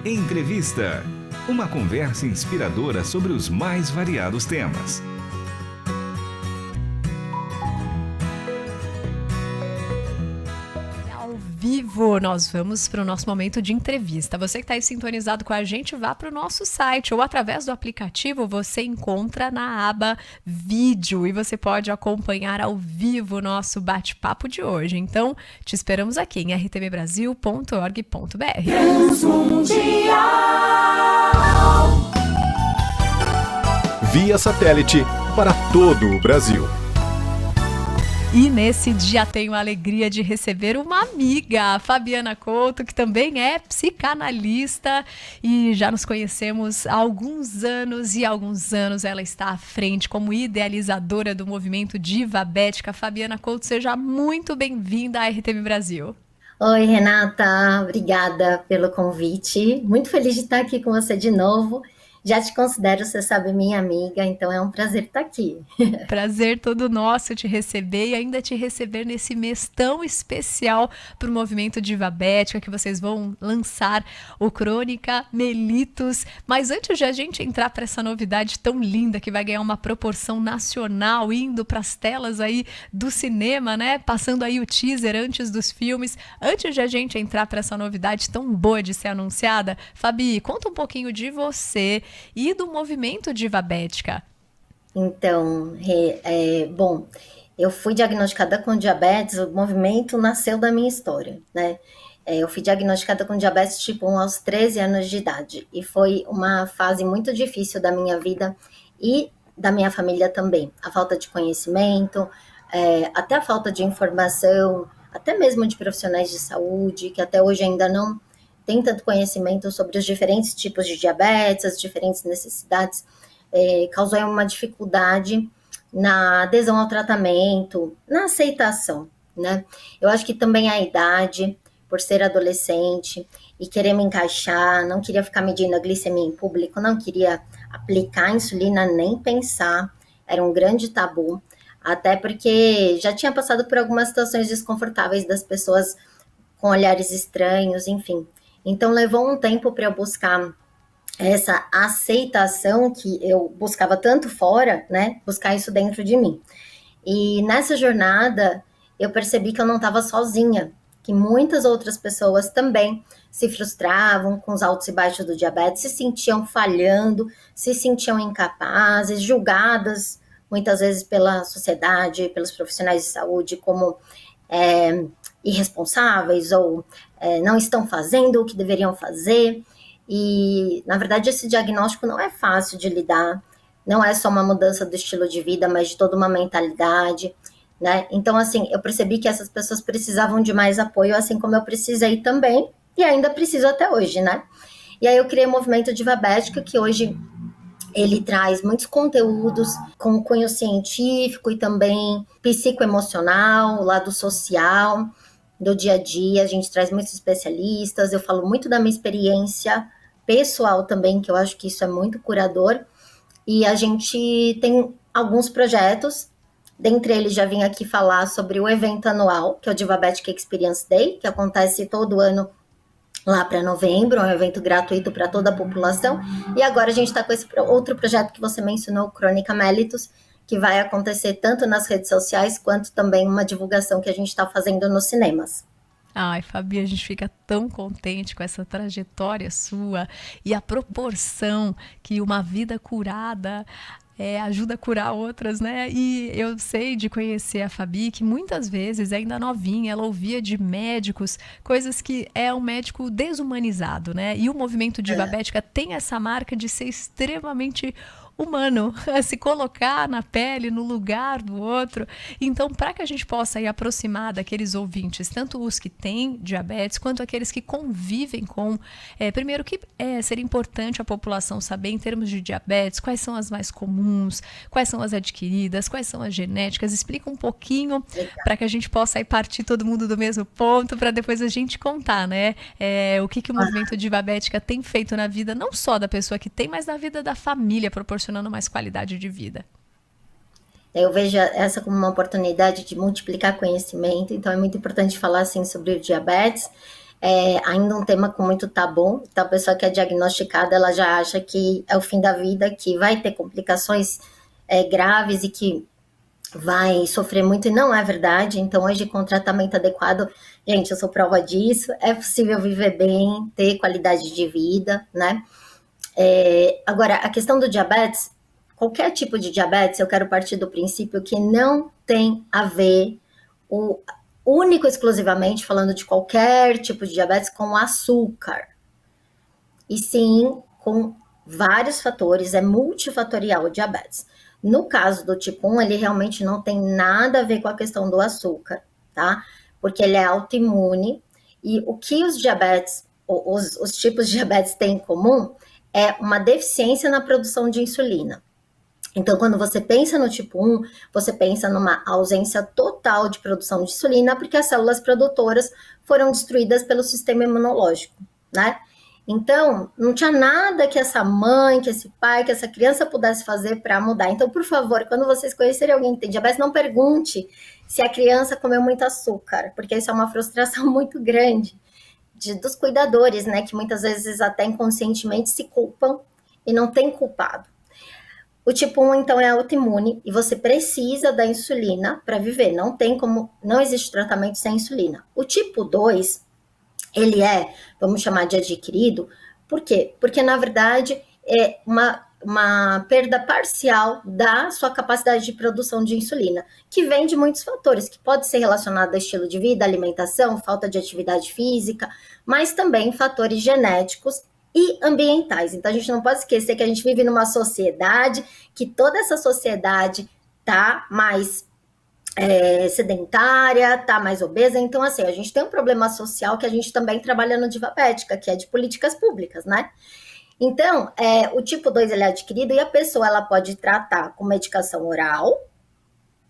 Entrevista. Uma conversa inspiradora sobre os mais variados temas. Ao vivo, nós vamos para o nosso momento de entrevista. Você que está aí sintonizado com a gente, vá para o nosso site ou através do aplicativo você encontra na aba vídeo e você pode acompanhar ao vivo o nosso bate-papo de hoje. Então, te esperamos aqui em rtbbrasil.org.br. Via satélite para todo o Brasil. E nesse dia tenho a alegria de receber uma amiga, a Fabiana Couto, que também é psicanalista e já nos conhecemos há alguns anos e há alguns anos ela está à frente como idealizadora do movimento Diva Bética. Fabiana Couto, seja muito bem-vinda à RTV Brasil. Oi, Renata, obrigada pelo convite. Muito feliz de estar aqui com você de novo. Já te considero, você sabe, minha amiga, então é um prazer estar aqui. Prazer todo nosso te receber e ainda te receber nesse mês tão especial para o movimento Diva Bética, que vocês vão lançar o Crônica Melitos. Mas antes de a gente entrar para essa novidade tão linda que vai ganhar uma proporção nacional, indo para as telas aí do cinema, né? Passando aí o teaser antes dos filmes. Antes de a gente entrar para essa novidade tão boa de ser anunciada, Fabi, conta um pouquinho de você e do movimento Diva Bética. Então, bom, eu fui diagnosticada com diabetes, o movimento nasceu da minha história, né? Eu fui diagnosticada com diabetes tipo 1 aos 13 anos de idade e foi uma fase muito difícil da minha vida e da minha família também. A falta de conhecimento, até a falta de informação, até mesmo de profissionais de saúde, que até hoje ainda não tem tanto conhecimento sobre os diferentes tipos de diabetes, as diferentes necessidades, causou uma dificuldade na adesão ao tratamento, na aceitação, né? Eu acho que também a idade, por ser adolescente e querer me encaixar, não queria ficar medindo a glicemia em público, não queria aplicar insulina nem pensar, era um grande tabu, até porque já tinha passado por algumas situações desconfortáveis das pessoas com olhares estranhos, enfim. Então, levou um tempo para eu buscar essa aceitação que eu buscava tanto fora, né? Buscar isso dentro de mim. E nessa jornada, eu percebi que eu não estava sozinha, que muitas outras pessoas também se frustravam com os altos e baixos do diabetes, se sentiam falhando, se sentiam incapazes, julgadas, muitas vezes pela sociedade, pelos profissionais de saúde, como irresponsáveis ou não estão fazendo o que deveriam fazer. E, na verdade, esse diagnóstico não é fácil de lidar, não é só uma mudança do estilo de vida, mas de toda uma mentalidade, né? Então, assim, eu percebi que essas pessoas precisavam de mais apoio, assim como eu precisei também, e ainda preciso até hoje, né? E aí eu criei o movimento Diva Bética, que hoje ele traz muitos conteúdos com cunho científico e também psicoemocional, lado social, do dia a dia. A gente traz muitos especialistas, eu falo muito da minha experiência pessoal também, que eu acho que isso é muito curador, e a gente tem alguns projetos, dentre eles já vim aqui falar sobre o evento anual, que é o Diva Bética Experience Day, que acontece todo ano lá para novembro, é um evento gratuito para toda a população, e agora a gente está com esse outro projeto que você mencionou, Crônica Melitos, que vai acontecer tanto nas redes sociais, quanto também uma divulgação que a gente está fazendo nos cinemas. Ai, Fabi, a gente fica tão contente com essa trajetória sua e a proporção que uma vida curada ajuda a curar outras, né? E eu sei de conhecer a Fabi que muitas vezes, ainda novinha, ela ouvia de médicos coisas que é um médico desumanizado, né? E o movimento Diva Bética tem essa marca de ser extremamente humano, a se colocar na pele, no lugar do outro. Então, para que a gente possa ir aproximar daqueles ouvintes, tanto os que têm diabetes, quanto aqueles que convivem com... primeiro, que seria importante a população saber, em termos de diabetes, quais são as mais comuns, quais são as adquiridas, quais são as genéticas. Explica um pouquinho para que a gente possa ir partir todo mundo do mesmo ponto, para depois a gente contar, né? O que o movimento Diva Bética tem feito na vida, não só da pessoa que tem, mas na vida da família, proporcionando mais qualidade de vida. Eu vejo essa como uma oportunidade de multiplicar conhecimento, então é muito importante falar assim sobre o diabetes. ainda um tema com muito tabu. Então, a pessoa que é diagnosticada, ela já acha que é o fim da vida, que vai ter complicações graves e que vai sofrer muito, e não é verdade. Então, hoje, com tratamento adequado, gente, eu sou prova disso, é possível viver bem, ter qualidade de vida, né? Agora, a questão do diabetes, qualquer tipo de diabetes, eu quero partir do princípio que não tem a ver, único exclusivamente, falando de qualquer tipo de diabetes, com açúcar. E sim, com vários fatores, é multifatorial o diabetes. No caso do tipo 1, ele realmente não tem nada a ver com a questão do açúcar, tá? Porque ele é autoimune, e o que os diabetes, os tipos de diabetes têm em comum é uma deficiência na produção de insulina. Então, quando você pensa no tipo 1, você pensa numa ausência total de produção de insulina, porque as células produtoras foram destruídas pelo sistema imunológico, né? Então, não tinha nada que essa mãe, que esse pai, que essa criança pudesse fazer para mudar. Então, por favor, quando vocês conhecerem alguém que tem diabetes, não pergunte se a criança comeu muito açúcar, porque isso é uma frustração muito grande dos cuidadores, né? Que muitas vezes até inconscientemente se culpam e não tem culpado. O tipo 1, então, é autoimune e você precisa da insulina para viver. Não existe tratamento sem insulina. O tipo 2, ele vamos chamar de adquirido. Por quê? Porque, na verdade, é uma perda parcial da sua capacidade de produção de insulina, que vem de muitos fatores, que pode ser relacionado a estilo de vida, alimentação, falta de atividade física, mas também fatores genéticos e ambientais. Então, a gente não pode esquecer que a gente vive numa sociedade, que toda essa sociedade está mais sedentária, está mais obesa. Então, assim, a gente tem um problema social que a gente também trabalha no Divabética, que é de políticas públicas, né? Então, o tipo 2 ele é adquirido e a pessoa ela pode tratar com medicação oral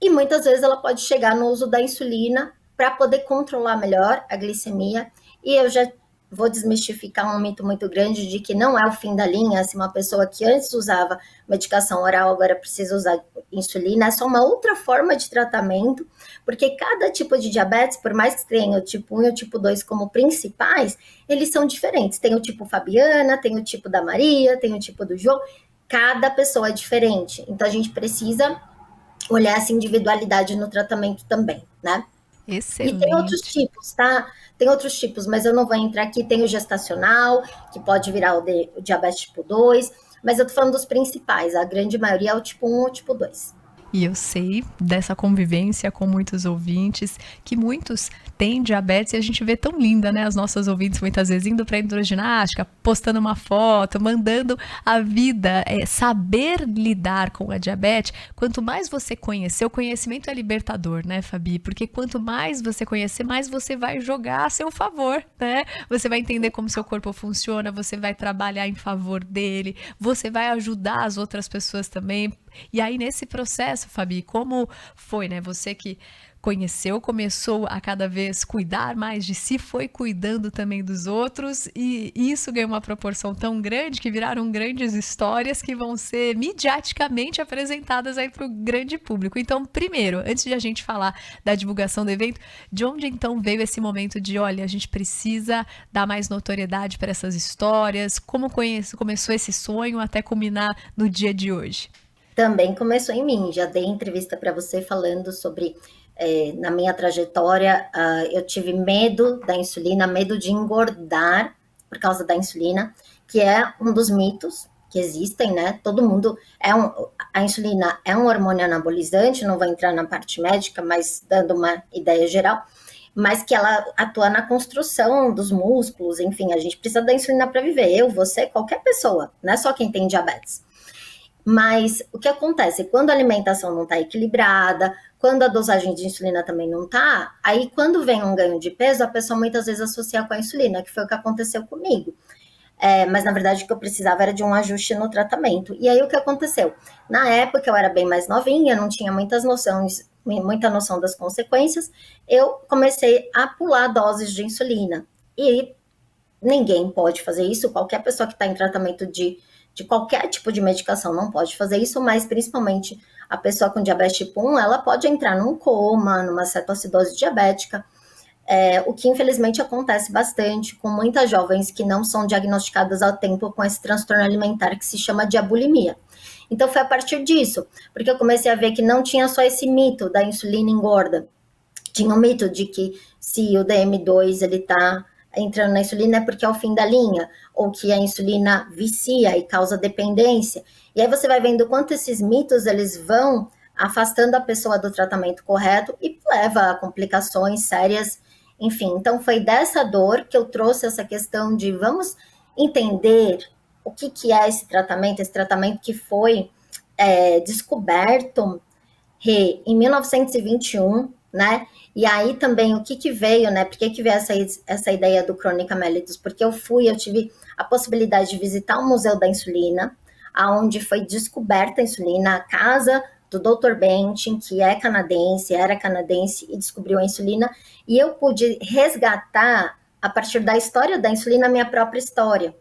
e muitas vezes ela pode chegar no uso da insulina para poder controlar melhor a glicemia. E eu já vou desmistificar um mito muito grande de que não é o fim da linha, se uma pessoa que antes usava medicação oral agora precisa usar insulina, é só uma outra forma de tratamento, porque cada tipo de diabetes, por mais que tenha o tipo 1 e o tipo 2 como principais, eles são diferentes. Tem o tipo Fabiana, tem o tipo da Maria, tem o tipo do João, cada pessoa é diferente. Então a gente precisa olhar essa individualidade no tratamento também, né? Excelente. E tem outros tipos, tá? Tem outros tipos, mas eu não vou entrar aqui. Tem o gestacional, que pode virar o diabetes tipo 2, mas eu tô falando dos principais. A grande maioria é o tipo 1 ou o tipo 2. E eu sei dessa convivência com muitos ouvintes, que muitos têm diabetes e a gente vê tão linda, né? As nossas ouvintes muitas vezes indo para a hidroginástica, postando uma foto, mandando a vida, saber lidar com a diabetes. Quanto mais você conhecer, o conhecimento é libertador, né, Fabi? Porque quanto mais você conhecer, mais você vai jogar a seu favor, né? Você vai entender como seu corpo funciona, você vai trabalhar em favor dele, você vai ajudar as outras pessoas também. E aí, nesse processo, Fabi, como foi, né? Você que conheceu, começou a cada vez cuidar mais de si, foi cuidando também dos outros, e isso ganhou uma proporção tão grande que viraram grandes histórias que vão ser midiaticamente apresentadas aí para o grande público. Então, primeiro, antes de a gente falar da divulgação do evento, de onde então veio esse momento de, olha, a gente precisa dar mais notoriedade para essas histórias? Como começou esse sonho até culminar no dia de hoje? Também começou em mim. Já dei entrevista para você falando sobre, na minha trajetória, eu tive medo da insulina, medo de engordar por causa da insulina, que é um dos mitos que existem, né? Todo mundo a insulina é um hormônio anabolizante, não vou entrar na parte médica, mas dando uma ideia geral, mas que ela atua na construção dos músculos, enfim, a gente precisa da insulina para viver. Eu, você, qualquer pessoa, não é só quem tem diabetes. Mas o que acontece? Quando a alimentação não está equilibrada, quando a dosagem de insulina também não está, aí quando vem um ganho de peso, a pessoa muitas vezes associa com a insulina, que foi o que aconteceu comigo. Mas na verdade o que eu precisava era de um ajuste no tratamento. E aí o que aconteceu? Na época eu era bem mais novinha, não tinha muita noção das consequências, eu comecei a pular doses de insulina. E ninguém pode fazer isso, qualquer pessoa que está em tratamento de qualquer tipo de medicação não pode fazer isso, mas principalmente a pessoa com diabetes tipo 1, ela pode entrar num coma, numa cetoacidose diabética, o que infelizmente acontece bastante com muitas jovens que não são diagnosticadas ao tempo com esse transtorno alimentar que se chama de bulimia. Então foi a partir disso, porque eu comecei a ver que não tinha só esse mito da insulina engorda, tinha um mito de que se o DM2 ele está entrando na insulina é porque é o fim da linha, ou que a insulina vicia e causa dependência. E aí você vai vendo quanto esses mitos eles vão afastando a pessoa do tratamento correto e leva a complicações sérias, enfim. Então foi dessa dor que eu trouxe essa questão de vamos entender o que é esse tratamento que foi descoberto em 1921, né? E aí também o que veio, né? Por que veio essa ideia do Crônica Mellitus? Porque eu tive a possibilidade de visitar o Museu da Insulina, aonde foi descoberta a insulina, a casa do Dr. Bentin, que era canadense e descobriu a insulina, e eu pude resgatar, a partir da história da insulina, a minha própria história,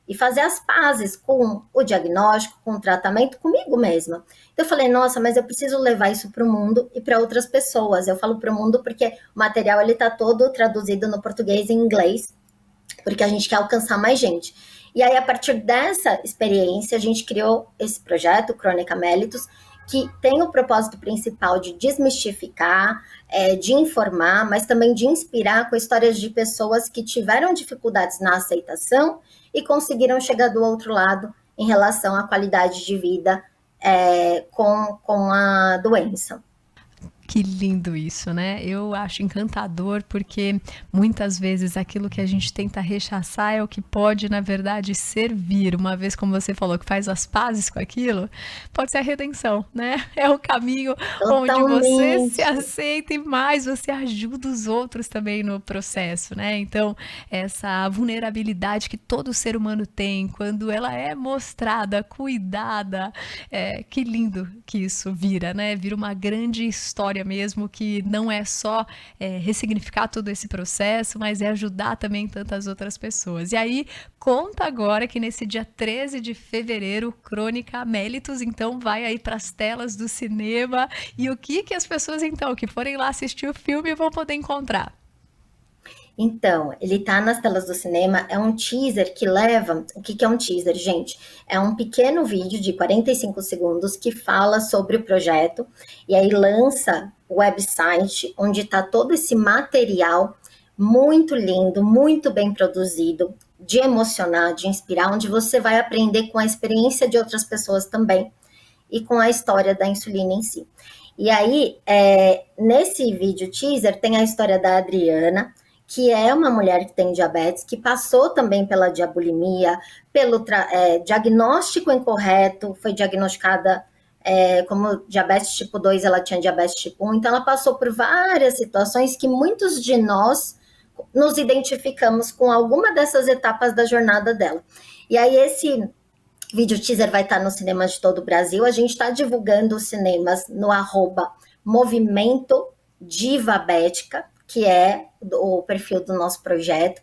e fazer as pazes com o diagnóstico, com o tratamento, comigo mesma. Então eu falei, nossa, mas eu preciso levar isso para o mundo e para outras pessoas. Eu falo para o mundo porque o material está todo traduzido no português e em inglês, porque a gente quer alcançar mais gente. E aí, a partir dessa experiência, a gente criou esse projeto, Crônica Mellitus, que tem o propósito principal de desmistificar, de informar, mas também de inspirar com histórias de pessoas que tiveram dificuldades na aceitação e conseguiram chegar do outro lado em relação à qualidade de vida com a doença. Que lindo isso, né? Eu acho encantador porque muitas vezes aquilo que a gente tenta rechaçar é o que pode, na verdade, servir. Uma vez, como você falou, que faz as pazes com aquilo, pode ser a redenção, né? É o caminho onde você se aceita e mais você ajuda os outros também no processo, né? Então, essa vulnerabilidade que todo ser humano tem, quando ela é mostrada, cuidada, que lindo que isso vira, né? Vira uma grande história mesmo, que não é só ressignificar todo esse processo, mas é ajudar também tantas outras pessoas. E aí, conta agora que nesse dia 13 de fevereiro, Crônica Mellitus, então, vai aí para as telas do cinema. E o que as pessoas, então, que forem lá assistir o filme vão poder encontrar? Então, ele tá nas telas do cinema, é um teaser que leva... O que é um teaser, gente? É um pequeno vídeo de 45 segundos que fala sobre o projeto, e aí lança o website, onde tá todo esse material muito lindo, muito bem produzido, de emocionar, de inspirar, onde você vai aprender com a experiência de outras pessoas também, e com a história da insulina em si. E aí, nesse vídeo teaser, tem a história da Adriana, que é uma mulher que tem diabetes, que passou também pela diabulimia, pelo diagnóstico incorreto, foi diagnosticada como diabetes tipo 2, ela tinha diabetes tipo 1, então ela passou por várias situações que muitos de nós nos identificamos com alguma dessas etapas da jornada dela. E aí esse vídeo teaser vai estar nos cinemas de todo o Brasil, a gente está divulgando os cinemas no @Movimento Divabética, que é o perfil do nosso projeto.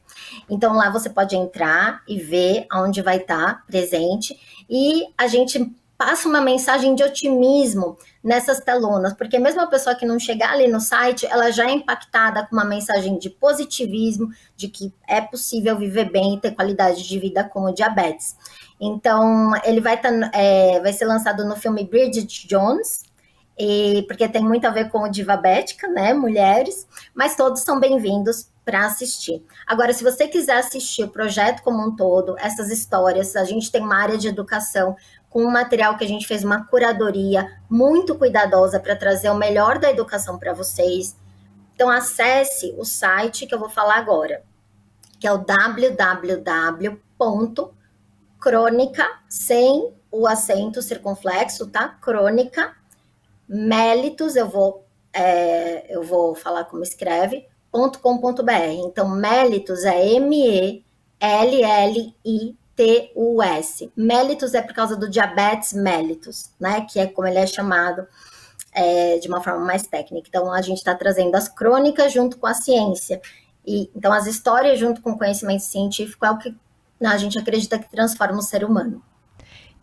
Então, lá você pode entrar e ver onde vai estar presente. E a gente passa uma mensagem de otimismo nessas telonas, porque mesmo a pessoa que não chegar ali no site, ela já é impactada com uma mensagem de positivismo, de que é possível viver bem e ter qualidade de vida com o diabetes. Então, ele vai ser lançado no filme Bridget Jones, porque tem muito a ver com o Divabética, né, mulheres, mas todos são bem-vindos para assistir. Agora, se você quiser assistir o projeto como um todo, essas histórias, a gente tem uma área de educação com um material que a gente fez uma curadoria muito cuidadosa para trazer o melhor da educação para vocês. Então, acesse o site que eu vou falar agora, que é o www.crônica, sem o acento circunflexo, tá? Crônica Mellitus, eu vou falar como escreve, .com.br. Então, Mellitus é Mellitus. Mellitus é por causa do diabetes mellitus, né? Que é como ele é chamado de uma forma mais técnica. Então, a gente está trazendo as crônicas junto com a ciência. Então, as histórias junto com o conhecimento científico é o que a gente acredita que transforma o ser humano.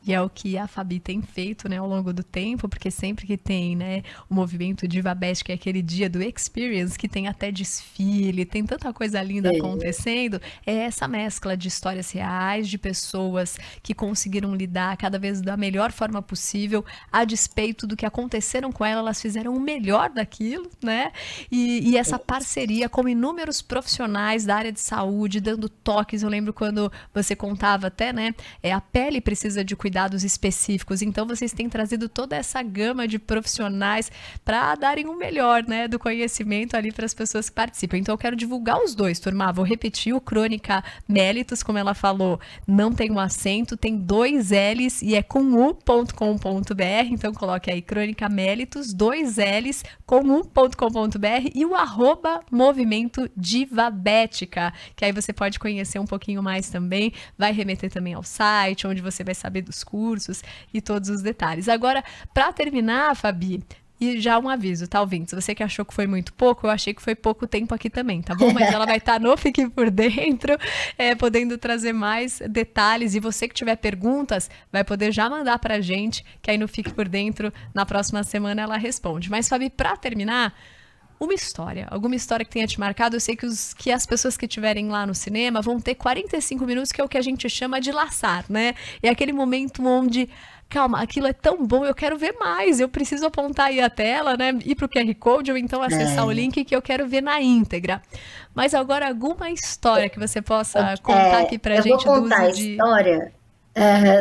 E é o que a Fabi tem feito, né, ao longo do tempo, porque sempre que tem, né, o movimento Diva Best, que é aquele dia do Experience, que tem até desfile, tem tanta coisa linda acontecendo, é essa mescla de histórias reais, de pessoas que conseguiram lidar cada vez da melhor forma possível, a despeito do que aconteceram com elas fizeram o melhor daquilo, né, e essa parceria com inúmeros profissionais da área de saúde, dando toques. Eu lembro quando você contava até, né, a pele precisa de cuidados específicos, então vocês têm trazido toda essa gama de profissionais para darem o melhor, né, do conhecimento ali para as pessoas que participam. Então eu quero divulgar os dois, turma. Vou repetir: o Crônica Mellitus, como ela falou, não tem um acento, tem 2 L's e é com u.com.br, então coloque aí Crônica Mellitus, 2 L's com u.com.br e o @movimento Diva Bética, que aí você pode conhecer um pouquinho mais também, vai remeter também ao site, onde você vai saber dos cursos e todos os detalhes. Agora, para terminar, Fabi, e já um aviso, tá, ouvinte? Se você que achou que foi muito pouco, eu achei que foi pouco tempo aqui também, tá bom? Mas ela vai estar no Fique por Dentro, podendo trazer mais detalhes. E você que tiver perguntas, vai poder já mandar pra gente, que aí no Fique por Dentro, na próxima semana, ela responde. Mas, Fabi, para terminar, uma história, alguma história que tenha te marcado. Eu sei que as pessoas que estiverem lá no cinema vão ter 45 minutos, que é o que a gente chama de laçar, né? É aquele momento onde, calma, aquilo é tão bom, eu quero ver mais, eu preciso apontar aí a tela, né? Ir pro QR Code ou então acessar o link que eu quero ver na íntegra. Mas agora, alguma história que você possa contar aqui pra gente do uso a história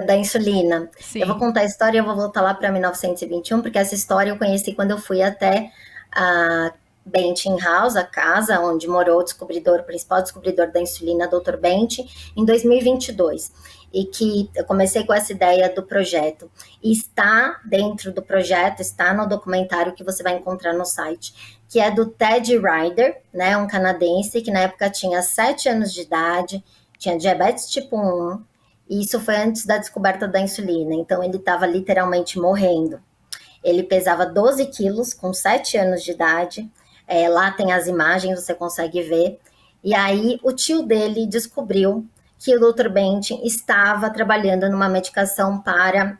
da insulina. Sim. Eu vou contar a história e eu vou voltar lá para 1921, porque essa história eu conheci quando eu fui até a Benting House, a casa onde morou o principal descobridor da insulina, Dr. Benting, em 2022. E que eu comecei com essa ideia do projeto. E está dentro do projeto, está no documentário que você vai encontrar no site, que é do Ted Ryder, né, um canadense que na época tinha 7 anos de idade, tinha diabetes tipo 1, e isso foi antes da descoberta da insulina, então ele estava literalmente morrendo. Ele pesava 12 quilos com 7 anos de idade. Lá tem as imagens, você consegue ver. E aí o tio dele descobriu que o Dr. Benting estava trabalhando numa medicação para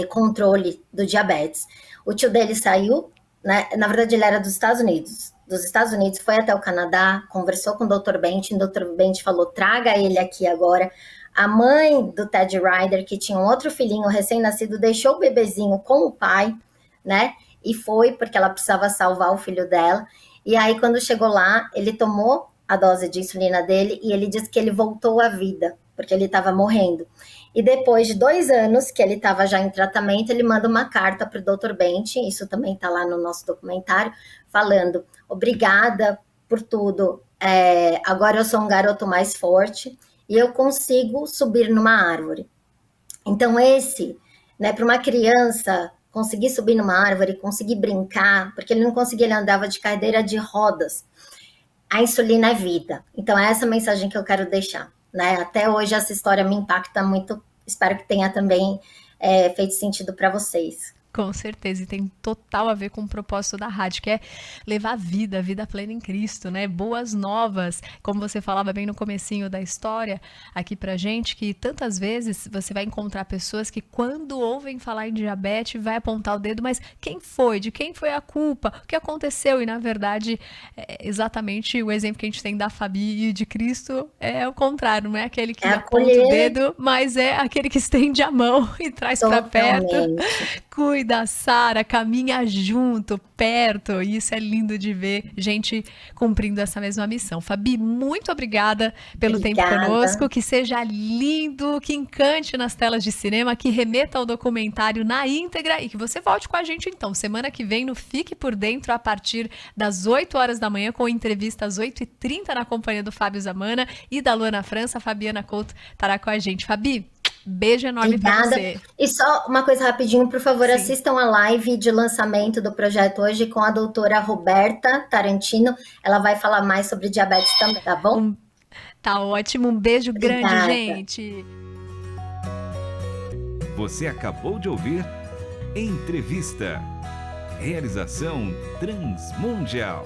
controle do diabetes. O tio dele saiu, né? Na verdade ele era dos Estados Unidos. Dos Estados Unidos, foi até o Canadá, conversou com o Dr. Benting. O Dr. Benting falou: traga ele aqui agora. A mãe do Ted Ryder, que tinha um outro filhinho recém-nascido, deixou o bebezinho com o pai, né? E foi porque ela precisava salvar o filho dela. E aí, quando chegou lá, ele tomou a dose de insulina dele e ele disse que ele voltou à vida, porque ele estava morrendo. E depois de 2 anos que ele estava já em tratamento, ele manda uma carta para o Dr. Benting, isso também está lá no nosso documentário, falando: obrigada por tudo, agora eu sou um garoto mais forte e eu consigo subir numa árvore. Então né, para uma criança conseguir subir numa árvore, conseguir brincar, porque ele não conseguia, ele andava de cadeira de rodas. A insulina é vida. Então é essa mensagem que eu quero deixar, né? Até hoje essa história me impacta muito, espero que tenha também feito sentido para vocês. Com certeza, e tem total a ver com o propósito da rádio, que é levar a vida plena em Cristo, né? Boas novas, como você falava bem no comecinho da história aqui pra gente, que tantas vezes você vai encontrar pessoas que quando ouvem falar em diabetes vai apontar o dedo, mas quem foi? De quem foi a culpa? O que aconteceu? E na verdade, exatamente o exemplo que a gente tem da Fabi e de Cristo é o contrário, não é aquele que aponta o dedo, mas é aquele que estende a mão e traz para perto. Cuida, Sara, caminha junto, perto, e isso é lindo de ver, gente cumprindo essa mesma missão. Fabi, muito obrigada pelo tempo conosco, que seja lindo, que encante nas telas de cinema, que remeta ao documentário na íntegra e que você volte com a gente então, semana que vem no Fique por Dentro, a partir das 8 horas da manhã, com entrevista às 8h30 na companhia do Fábio Zamana e da Luana França. A Fabiana Couto estará com a gente. Fabi, beijo enorme para você. E só uma coisa rapidinho, por favor, assistam a live de lançamento do projeto hoje com a doutora Roberta Tarantino. Ela vai falar mais sobre diabetes também, tá bom? Tá ótimo, um beijo grande, gente. Você acabou de ouvir Entrevista. Realização Transmundial.